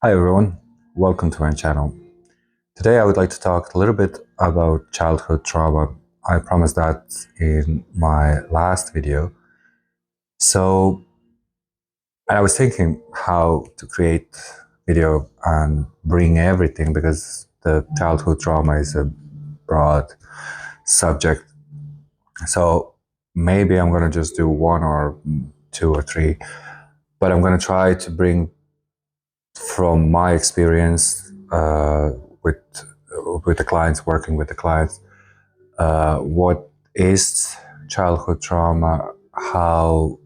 Hi everyone, welcome to my channel. Today I would like to talk a little bit about childhood trauma. I promised that in my last video. And I was thinking how to create video and bring everything because the childhood trauma is a broad subject. So maybe I'm going to just do one or two or three, but I'm going to try to bring from my experience with the clients, working with the clients, what is childhood trauma, how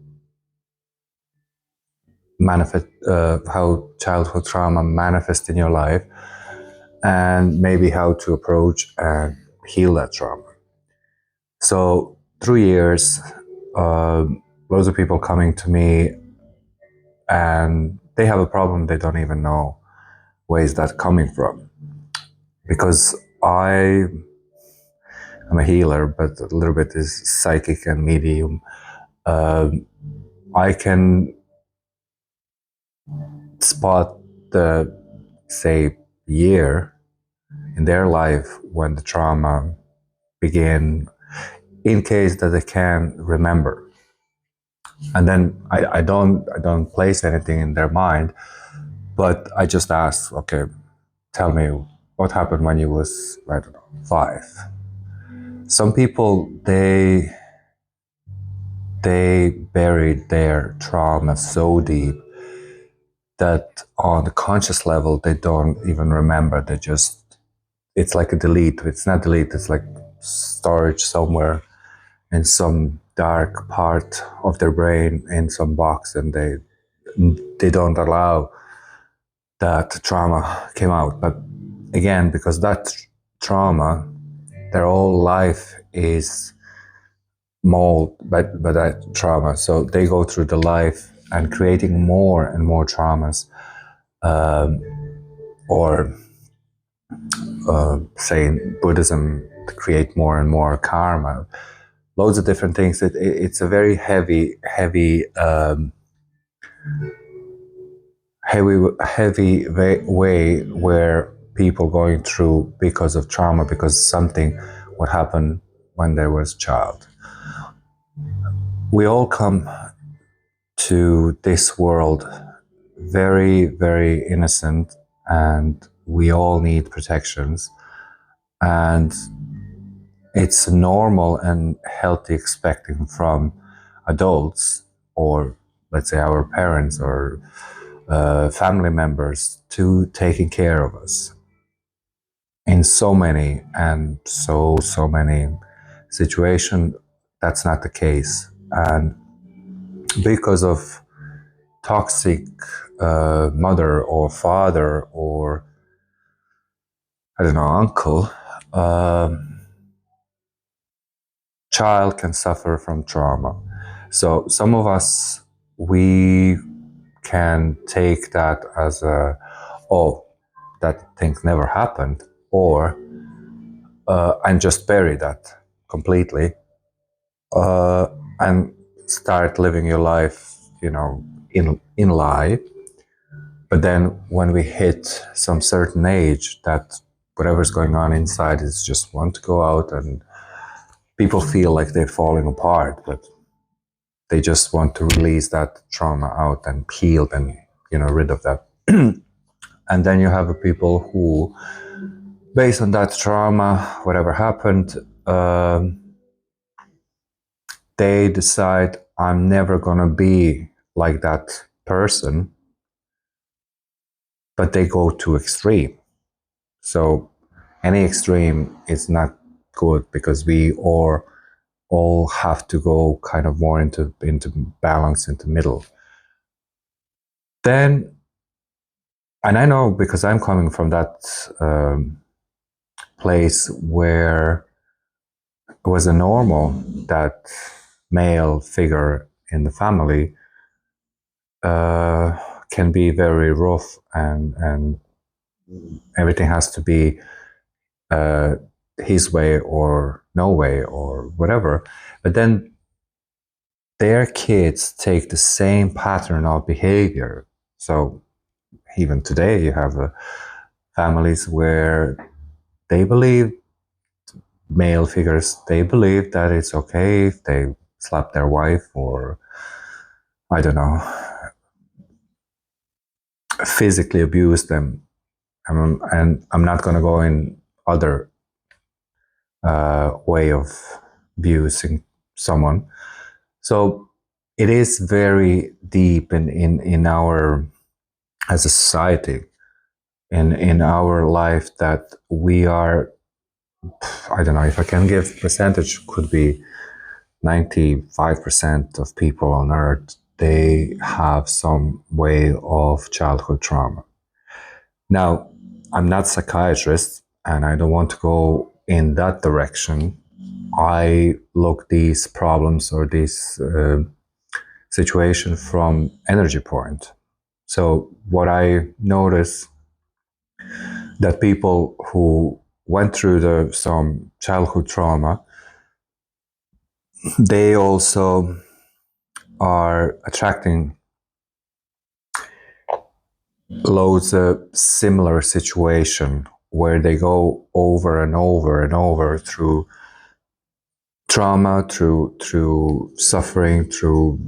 childhood trauma manifests in your life, and maybe how to approach and heal that trauma. So through years, loads of people coming to me and they have a problem they don't even know where is that coming from, because I am a healer, but a little bit is psychic and medium. I can spot the, say, year in their life when the trauma began, in case that they can remember. And then I don't place anything in their mind, but I just ask, okay, tell me what happened when you was, I don't know, 5. Some people, they buried their trauma so deep that on the conscious level they don't even remember. They just, it's like a delete. It's not delete, it's like storage somewhere in some dark part of their brain in some box, and they don't allow that trauma came out. But again, because that trauma, their whole life is molded by that trauma, so they go through the life and creating more and more traumas, or say in Buddhism, to create more and more karma, loads of different things. It's a very heavy way where people going through because of trauma, because something what happened when they was a child. We all come to this world very, very innocent, and we all need protections. And it's normal and healthy expecting from adults, or let's say our parents or family members, to taking care of us in so many and so many situations. That's not the case, and because of toxic mother or father or, I don't know, uncle, child can suffer from trauma. So some of us, we can take that as a, oh, that thing never happened, or and just bury that completely, and start living your life, in lie. But then when we hit some certain age, that whatever's going on inside is just want to go out, and people feel like they're falling apart, but they just want to release that trauma out and heal and, rid of that. And then you have people who, based on that trauma, whatever happened, they decide, I'm never gonna be like that person, but they go to extreme. So any extreme is not good, because we all have to go kind of more into balance, into middle. Then, and I know because I'm coming from that place where it was a normal that male figure in the family can be very rough, and everything has to be his way or no way or whatever. But then their kids take the same pattern of behavior. So even today, you have families where they believe, male figures, they believe that it's okay if they slap their wife or, I don't know, physically abuse them. And I'm not going to go in other way of abusing someone. So it is very deep in our, as a society, in our life, that we are, I don't know if I can give percentage, could be 95% of people on earth, they have some way of childhood trauma. Now, I'm not a psychiatrist and I don't want to go in that direction. I look these problems or these situation from energy point. So what I notice, that people who went through some childhood trauma, they also are attracting loads of similar situation where they go over and over and over through trauma, through suffering, through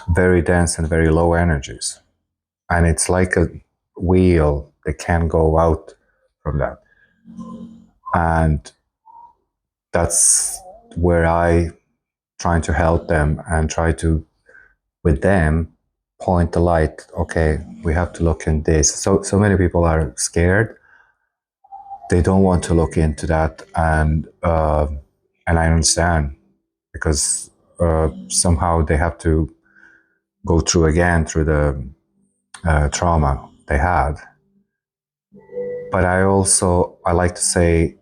very dense and very low energies. And it's like a wheel, they can't go out from that. And that's where I trying to help them and try to, with them, point the light. Okay, we have to look in this. So many people are scared. They don't want to look into that, and I understand, because somehow they have to go through again through the trauma they had. But I like to say,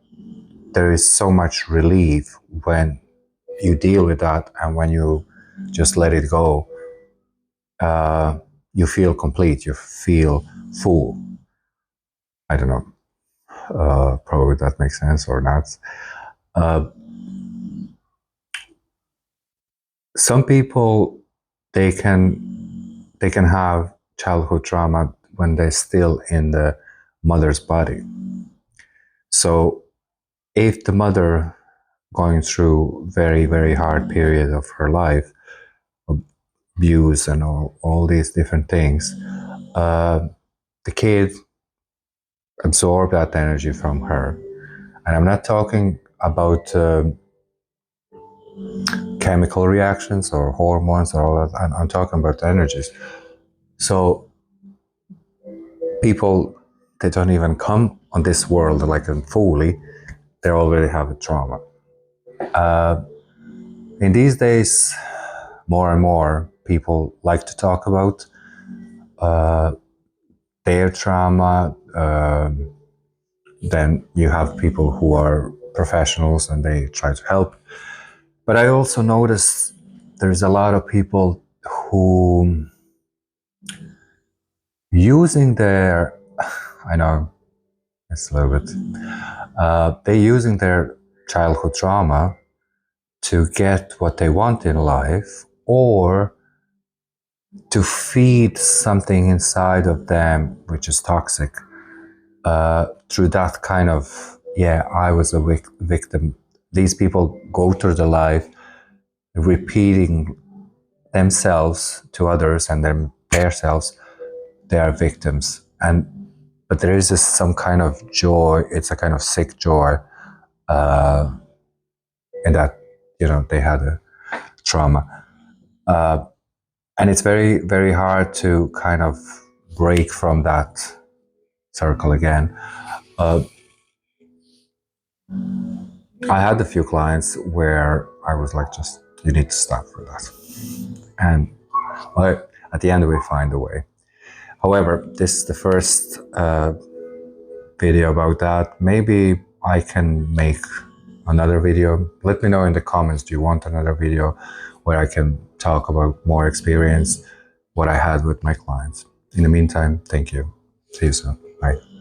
there is so much relief when you deal with that, and when you just let it go, you feel complete, you feel full. I don't know, probably that makes sense or not. Some people, they can have childhood trauma when they're still in the mother's body. So if the mother going through very, very hard period of her life, abuse and all these different things, the kid absorb that energy from her. And I'm not talking about chemical reactions or hormones or all that. I'm talking about energies. So people, they don't even come on this world like fully, they already have a trauma. In these days, more and more people like to talk about their trauma. Then you have people who are professionals and they try to help. But I also notice there's a lot of people who using their, I know it's a little bit, they're using their childhood trauma to get what they want in life, or to feed something inside of them which is toxic, through that kind of, yeah, I was a victim. These people go through the life repeating themselves to others, and then themselves, they are victims. But there is some kind of joy, it's a kind of sick joy, in that, they had a trauma. And it's very, very hard to kind of break from that circle again. I had a few clients where I was like, just, you need to stop for that. And at the end, we find a way. However, this is the first video about that. Maybe I can make another video. Let me know in the comments, do you want another video where I can talk about more experience, what I had with my clients. In the meantime, thank you. See you soon. Bye.